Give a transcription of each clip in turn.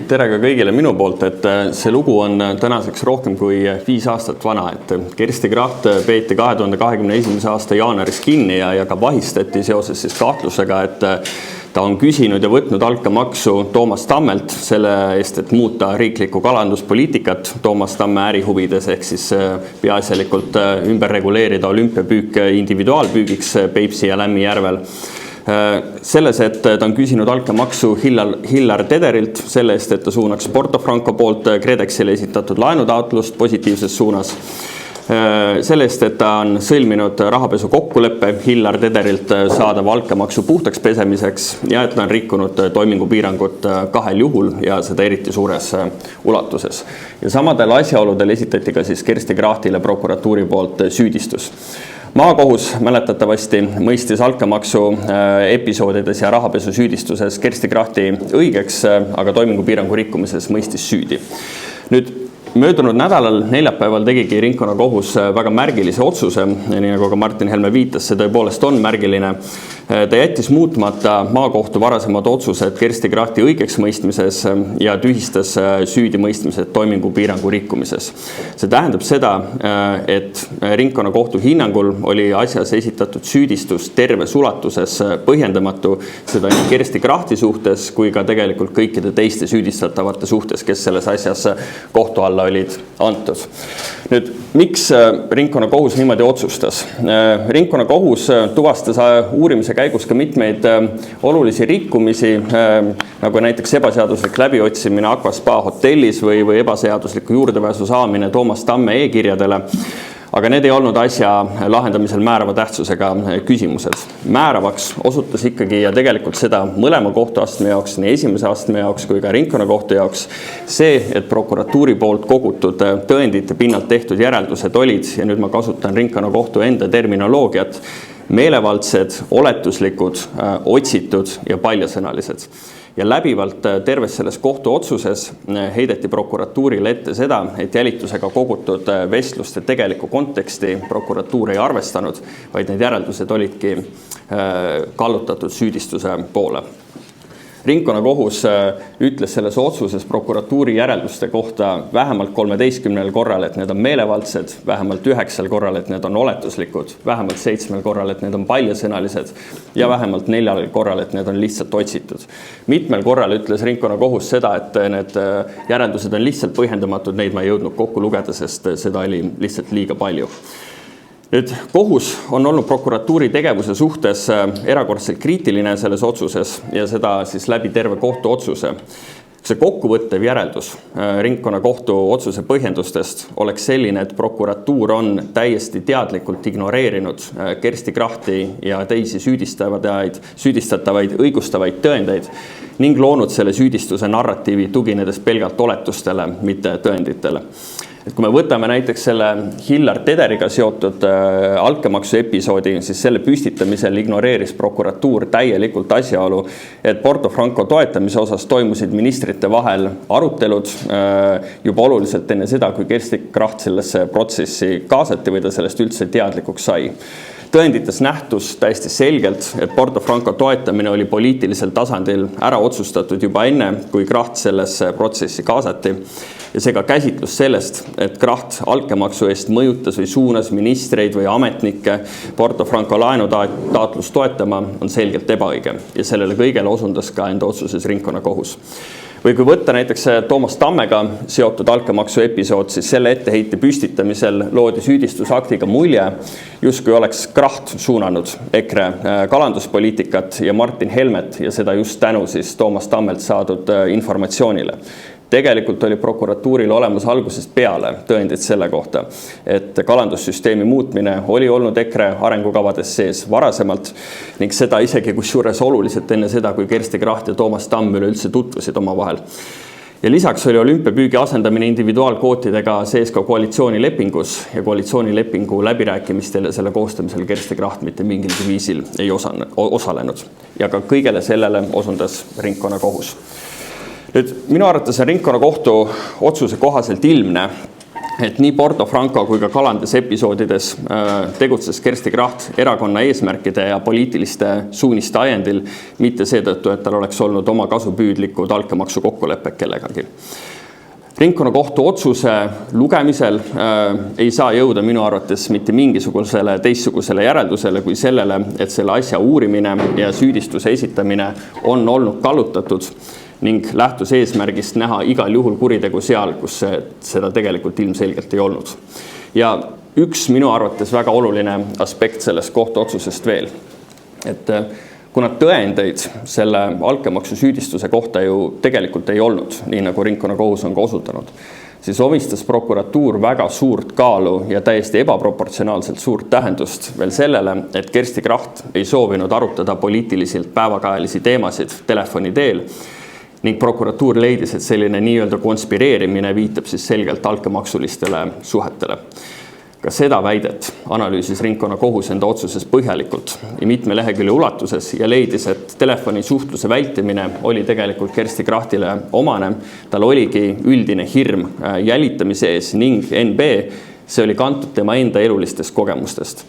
Tere ka kõigile minu poolt, et see lugu on tänaseks rohkem kui 5 aastat vana, et Kersti Kracht peeti 2021. aasta jaanuaris kinni ja ka vahistati seoses siis kahtlusega, et ta on küsinud ja võtnud altkäemaksu Toomas Tammelt selle eest, et muuta riiklikku kalanduspoliitikat Toomas Tamme ärihuvides ehk siis peaasjalikult ümber reguleerida olümpiapüük individuaalpüügiks Peipsi ja Lämmijärvel. Selles, et ta on küsinud altkäemaksu Hillar Tederilt selle eest, et ta suunaks Porto Franco poolt KredExile esitatud laenutaotlust positiivses suunas. Selle eest, et ta on sõlminud rahapesu kokkuleppe Hillar Tederilt saadava altkäemaksu puhtaks pesemiseks ja et ta on rikkunud toimingupiirangut 2 juhul ja seda eriti suures ulatuses. Ja samadel asjaoludel esitati ka siis Kersti Krachtile prokuratuuri poolt süüdistus. Maakohus mäletatavasti mõistis altkäemaksu episoodides ja rahapesu süüdistuses Kersti Krachti õigeks, aga toimingupiirangu rikkumises mõistis süüdi. Nüüd möödunud nädalal neljapäeval tegigi ringkonnakohus väga märgilise otsuse, nii nagu ka Martin Helme viitas, see tõepoolest on märgiline. Ta jättis muutmata maakohtu varasemad otsused Kersti Krachti õigeks mõistmises ja tühistas süüdimõistmised toimingupiirangu rikkumises. See tähendab seda, et ringkonnakohtu hinnangul oli asjas esitatud süüdistus terves ulatuses põhjendamatu, seda nii Kersti Krachti suhtes kui ka tegelikult kõikide teiste süüdistatavate suhtes, kes selles asjas kohtu alla olid antud. Nüüd, miks ringkonnakohus niimoodi otsustas? Ringkonnakohus tuvastas uurimise käigus ka mitmeid olulisi rikkumisi, nagu näiteks ebaseaduslik läbiotsimine Aqua Spa hotellis või ebaseadusliku juurdepääsu saamine Toomas Tamme e-kirjadele. Aga need ei olnud asja lahendamisel määrava tähtsusega küsimused. Määravaks osutas ikkagi ja tegelikult seda mõlema kohtuastme jaoks, nii esimese astme jaoks kui ka ringkonnakohtu jaoks, see, et prokuratuuri poolt kogutud tõendite pinnalt tehtud järeldused olid, ja nüüd ma kasutan ringkonnakohtu enda terminoloogiat, meelevaldsed, oletuslikud, otsitud ja paljasõnalised. Ja läbivalt terves selles kohtu otsuses heideti prokuratuurile ette seda, et jälitusega kogutud vestluste tegelikku konteksti prokuratuur ei arvestanud, vaid need järeldused olidki kallutatud süüdistuse poole. Ringkonnakohus ütles selles otsuses prokuratuuri järelduste kohta vähemalt 13 korral, et need on meelevaldsed, vähemalt 9 korral, et need on oletuslikud, vähemalt 7 korral, et need on paljasõnalised ja vähemalt 4 korral, et need on lihtsalt otsitud. Mitmel korral ütles ringkonnakohus seda, et need järeldused on lihtsalt põhjendamatud, neid ma ei jõudnud kokku lugeda, sest seda oli lihtsalt liiga palju. Nüüd, kohus on olnud prokuratuuri tegevuse suhtes erakordselt kriitiline selles otsuses ja seda siis läbi terve kohtu otsuse. See kokkuvõttev järeldus ringkonnakohtu otsuse põhjendustest oleks selline, et prokuratuur on täiesti teadlikult ignoreerinud Kersti Krachti ja teisi süüdistatavaid õigustavaid tõendeid ning loonud selle süüdistuse narratiivi tuginedes pelgalt oletustele, mitte tõenditele. Et kui me võtame näiteks selle Hillar Tederiga seotud altkäemaksu episoodi, siis selle püstitamisel ignoreeris prokuratuur täielikult asjaolu, et Porto Franco toetamise osas toimusid ministrite vahel arutelud juba oluliselt enne seda, kui Kersti Kracht sellesse protsessi kaasati või ta sellest üldse teadlikuks sai. Tõendites nähtus täiesti selgelt, et Porto Franco toetamine oli poliitilisel tasandil ära otsustatud juba enne, kui Kracht sellesse protsessi kaasati. Ja seega käsitlus sellest, et Kracht altkäemaksu eest mõjutas või suunas ministreid või ametnikke Porto Franco laenutaotlust toetama, on selgelt ebaõige. Ja sellele kõigele osundas ka enda otsuses ringkonnakohus. Või kui võtta näiteks Toomas Tammega seotud altkäemaksu episood, siis selle etteheite püstitamisel loodi süüdistusaktiga mulje, justkui oleks Kracht suunanud EKRE kalanduspoliitikat ja Martin Helmet ja seda just tänu siis Toomas Tammelt saadud informatsioonile. Tegelikult oli prokuratuuril olemas algusest peale tõendid selle kohta, et kalandussüsteemi muutmine oli olnud EKRE arengukavades sees varasemalt ning seda isegi kusjuures oluliselt enne seda, kui Kersti Kracht ja Toomas Tamm üleüldse tutvusid omavahel. Ja lisaks oli olümpiapüügi asendamine individuaalkvootidega sees ka koalitsioonilepingus ja koalitsioonilepingu läbirääkimistel ja selle koostamisel Kersti Kracht mitte mingilgi viisil ei osalenud. Ja ka kõigele sellele osundas ringkonnakohus. Nüüd, minu arvates on ringkonnakohtu otsuse kohaselt ilmne, et nii Porto Franco kui ka Kalandase episoodides tegutses Kersti Kracht erakonna eesmärkide ja poliitiliste suuniste ajendil, mitte seetõttu, et tal oleks olnud oma kasupüüdlikud altkäemaksu kokkulepped kellegagi. Ringkonnakohtu otsuse lugemisel ei saa jõuda minu arvates mitte mingisugusele teistsugusele järeldusele kui sellele, et selle asja uurimine ja süüdistuse esitamine on olnud kallutatud ning lähtus eesmärgist näha igal juhul kuritegu seal, kus seda tegelikult ilmselgelt ei olnud. Ja üks minu arvates väga oluline aspekt sellest kohtuotsusest veel, et kuna tõendeid selle altkäemaksu süüdistuse kohta ju tegelikult ei olnud, nii nagu ringkonnakohus on ka osutanud, siis omistas prokuratuur väga suurt kaalu ja täiesti ebaproportsionaalselt suurt tähendust veel sellele, et Kersti Kracht ei soovinud arutada poliitiliselt päevakajalisi teemasid telefoni teel ning prokuratuur leidis, et selline nii-öelda konspireerimine viitab siis selgelt altkäemaksulistele suhetele. Ka seda väidet analüüsis ringkonnakohus enda otsuses põhjalikult ja mitme lehekülje ulatuses ja leidis, et telefoni suhtluse vältimine oli tegelikult Kersti Krachtile omane. Tal oligi üldine hirm jälitamise ees ning NB, see oli kantud tema enda elulistest kogemustest.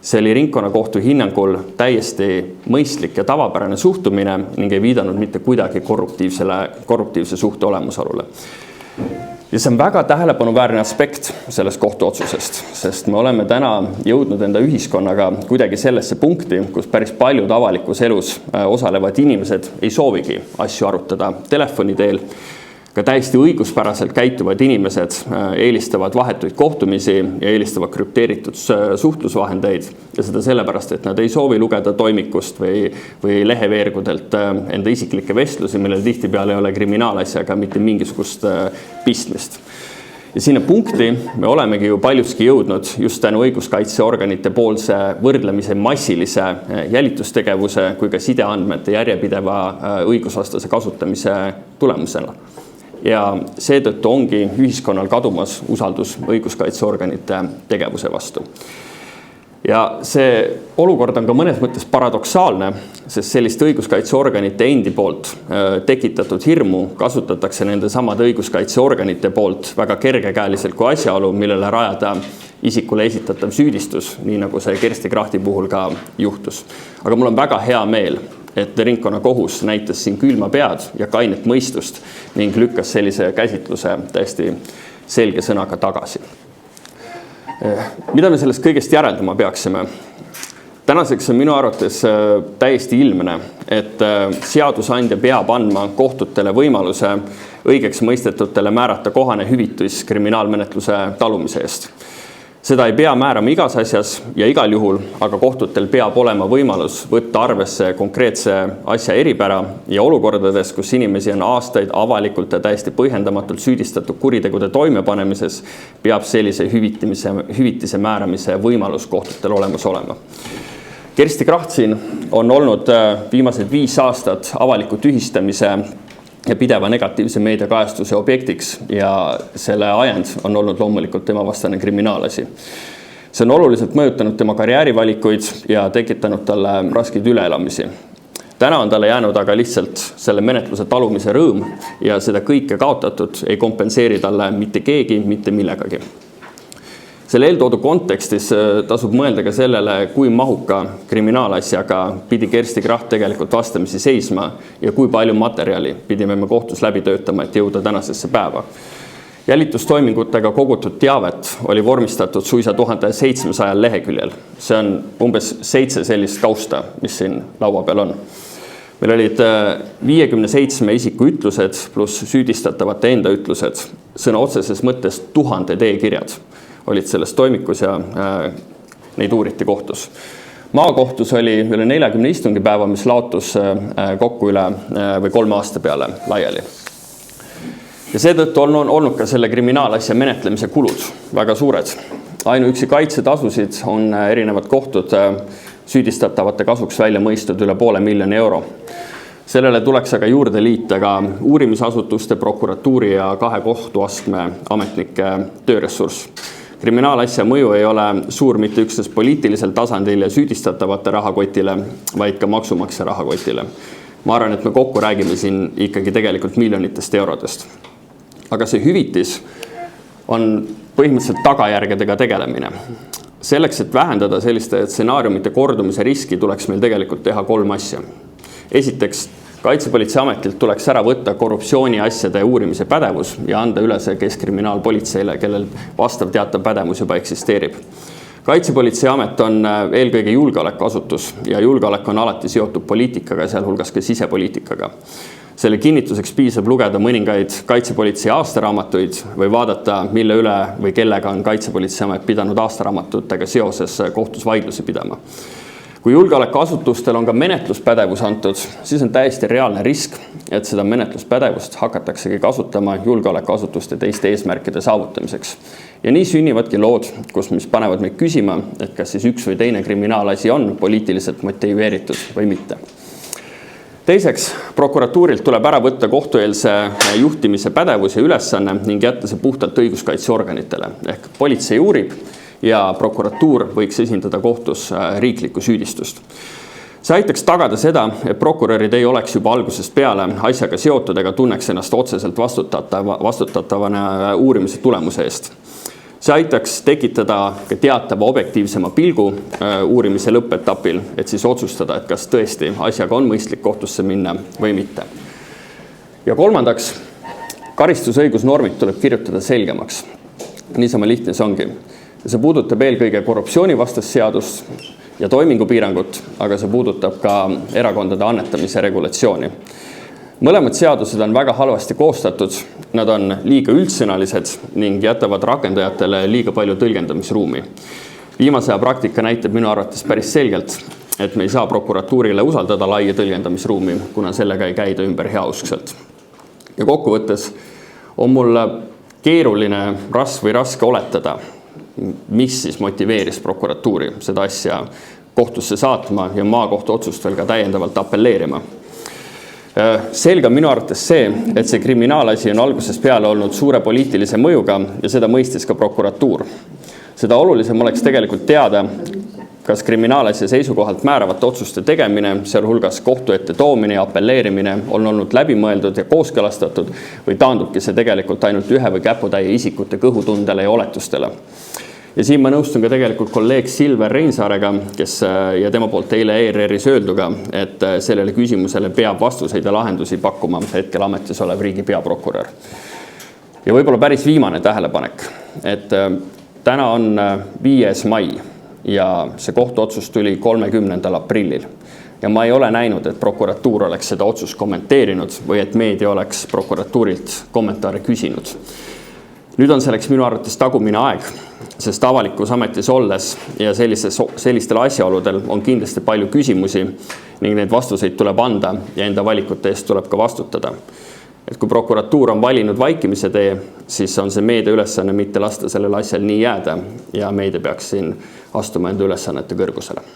See oli ringkonnakohtu hinnangul täiesti mõistlik ja tavapärane suhtumine ning ei viidanud mitte kuidagi korruptiivse suhte olemusolule. Ja see on väga tähelepanuväärne aspekt sellest kohtuotsusest, sest me oleme täna jõudnud enda ühiskonnaga kuidagi sellesse punkti, kus päris paljud avalikus elus osalevad inimesed ei soovigi asju arutada telefoni teel. Ka täiesti õiguspäraselt käituvad inimesed eelistavad vahetuid kohtumisi ja eelistavad krüpteeritud suhtlusvahendeid ja seda sellepärast, et nad ei soovi lugeda toimikust või leheveergudelt enda isiklikke vestlusi, millel tihtipeale ei ole kriminaalasjaga mitte mingisugust pistmist. Ja sinna punkti me olemegi ju paljuski jõudnud just tänu õiguskaitseorganite poolse võrdlemise massilise jälitustegevuse kui ka sideandmete järjepideva õigusvastase kasutamise tulemusena. Ja seetõttu ongi ühiskonnal kadumas usaldus õiguskaitseorganite tegevuse vastu. Ja see olukord on ka mõnes mõttes paradoksaalne, sest sellist õiguskaitseorganite endi poolt tekitatud hirmu kasutatakse nende samade õiguskaitseorganite poolt väga kergekäeliselt kui asjaolu, millele rajada isikule esitatav süüdistus, nii nagu see Kersti Krachti puhul ka juhtus. Aga mul on väga hea meel, et ringkonnakohus näitas siin külma pead ja kainet mõistust ning lükkas sellise käsitluse täiesti selge sõnaga tagasi. Mida me sellest kõigest järeldama peaksime? Tänaseks on minu arvates täiesti ilmne, et seadusandja peab andma kohtutele võimaluse õigeks mõistetutele määrata kohane hüvitis kriminaalmenetluse talumise eest. Seda ei pea määrama igas asjas ja igal juhul, aga kohtutel peab olema võimalus võtta arvesse konkreetse asja eripära ja olukordades, kus inimesi on aastaid avalikult ja täiesti põhjendamatult süüdistatud kuritegude toimepanemises, peab sellise hüvitise määramise võimalus kohtutel olemas olema. Kersti Kracht siin on olnud viimased 5 aastat avaliku tühistamise ja pideva negatiivse meediakajastuse objektiks ja selle ajend on olnud loomulikult tema vastane kriminaalasi. See on oluliselt mõjutanud tema karjäärivalikuid ja tekitanud talle raskeid üleelamisi. Täna on talle jäänud aga lihtsalt selle menetluse talumise rõõm ja seda kõike kaotatud ei kompenseeri talle mitte keegi, mitte millegagi. Selle eeltoodu kontekstis tasub mõelda ka sellele, kui mahuka kriminaalasjaga pidi Kersti Kracht tegelikult vastamisi seisma ja kui palju materjali pidime me kohtus läbi töötama, et jõuda tänasesse päeva. Jälitustoimingutega kogutud teavet oli vormistatud suisa 1700 leheküljel. See on umbes 7 sellist kausta, mis siin laua peal on. Meil olid 57 isiku ütlused pluss süüdistatavate enda ütlused. Sõna otseses mõttes 1000 e-kirjad olid selles toimikus ja neid uuriti kohtus. Maakohtus oli üle 40 istungipäeva, mis laotus kokku üle 3 aasta peale laiali. Ja seetõttu on olnud ka selle kriminaalasja menetlemise kulud väga suured. Ainuüksi kaitsetasusid on erinevad kohtud süüdistatavate kasuks välja mõistud üle €500 000. Sellele tuleks aga juurde liita ka uurimisasutuste, prokuratuuri ja 2 kohtuastme ametnike tööressurss. Kriminaalasja mõju ei ole suur mitte üksnes poliitilisel tasandil ja süüdistatavate rahakotile, vaid ka maksumaksja rahakotile. Ma arvan, et me kokku räägime siin ikkagi tegelikult miljonitest eurodest. Aga see hüvitis on põhimõtteliselt tagajärgedega tegelemine. Selleks, et vähendada selliste stsenaariumite kordumise riski, tuleks meil tegelikult teha 3 asja. Esiteks, Kaitsepolitseiametilt tuleks ära võtta korruptsiooniasjade uurimise pädevus ja anda üle see Keskkriminaalpolitseile, kellel vastav teatav pädevus juba eksisteerib. Kaitsepolitseiamet on eelkõige julgeolekuasutus ja julgeolek on alati seotud poliitikaga, sealhulgas ka sisepoliitikaga. Selle kinnituseks piisab lugeda mõningaid Kaitsepolitsei aastaraamatuid või vaadata, mille üle või kellega on Kaitsepolitseiamet pidanud aastaraamatutega seoses kohtus vaidlusi pidama. Kui julgeolekuasutustel on ka menetluspädevus antud, siis on täiesti reaalne risk, et seda menetluspädevust hakataksegi kasutama julgeolekuasutuste teiste eesmärkide saavutamiseks. Ja nii sünnivadki lood, mis panevad meid küsima, et kas siis üks või teine kriminaalasi on poliitiliselt motiveeritud või mitte. Teiseks, prokuratuurilt tuleb ära võtta kohtueelse juhtimise pädevus ja ülesanne ning jätta see puhtalt õiguskaitseorganitele. Ehk politsei uurib ja prokuratuur võiks esindada kohtus riiklikku süüdistust. See aitaks tagada seda, et prokurörid ei oleks juba algusest peale asjaga seotud ega tunneks ennast otseselt vastutatavana uurimise tulemuse eest. See aitaks tekitada teatava objektiivsema pilgu uurimise lõppetapil, et siis otsustada, et kas tõesti asjaga on mõistlik kohtusse minna või mitte. Ja kolmandaks, karistusõigusnormid tuleb kirjutada selgemaks. Niisama lihtne see ongi. See puudutab eelkõige korruptsioonivastast seadust ja toimingupiirangut, aga see puudutab ka erakondade annetamise regulatsiooni. Mõlemad seadused on väga halvasti koostatud, nad on liiga üldsõnalised ning jätavad rakendajatele liiga palju tõlgendamisruumi. Viimase aja praktika näitab minu arvates päris selgelt, et me ei saa prokuratuurile usaldada laia tõlgendamisruumi, kuna sellega ei käida ümber heauskselt. Ja kokkuvõttes on mul keeruline raske oletada, mis siis motiveeris prokuratuuri seda asja kohtusse saatma ja maakohtu otsust veel ka täiendavalt appelleerima. Selge on minu arvates see, et see kriminaalasi on algusest peale olnud suure poliitilise mõjuga ja seda mõistis ka prokuratuur. Seda olulisem oleks tegelikult teada, kas kriminaalasja seisukohalt määravate otsuste tegemine, sealhulgas kohtu ette toomine ja appelleerimine on olnud läbimõeldud ja kooskõlastatud või taandubki see tegelikult ainult ühe või käputäie isikute kõhutundele ja oletustele. Ja siin ma nõustun ka tegelikult kolleeg Silver Reinsaarega, kes ja tema poolt eile ERR-is öelduga, et sellele küsimusele peab vastuseid ja lahendusi pakkuma hetkel ametis olev riigi peaprokurör. Ja võib-olla päris viimane tähelepanek, et täna on 5. mai ja see kohtuotsus tuli 30. aprillil. Ja ma ei ole näinud, et prokuratuur oleks seda otsust kommenteerinud või et meedia oleks prokuratuurilt kommentaare küsinud. Nüüd on selleks minu arvates tagumine aeg, sest avalikus ametis olles ja sellistel asjaoludel on kindlasti palju küsimusi ning neid vastuseid tuleb anda ja enda valikute eest tuleb ka vastutada. Et kui prokuratuur on valinud vaikimise tee, siis on see meedia ülesanne mitte lasta sellel asjal nii jääda ja meedia peaks siin astuma enda ülesannete kõrgusele.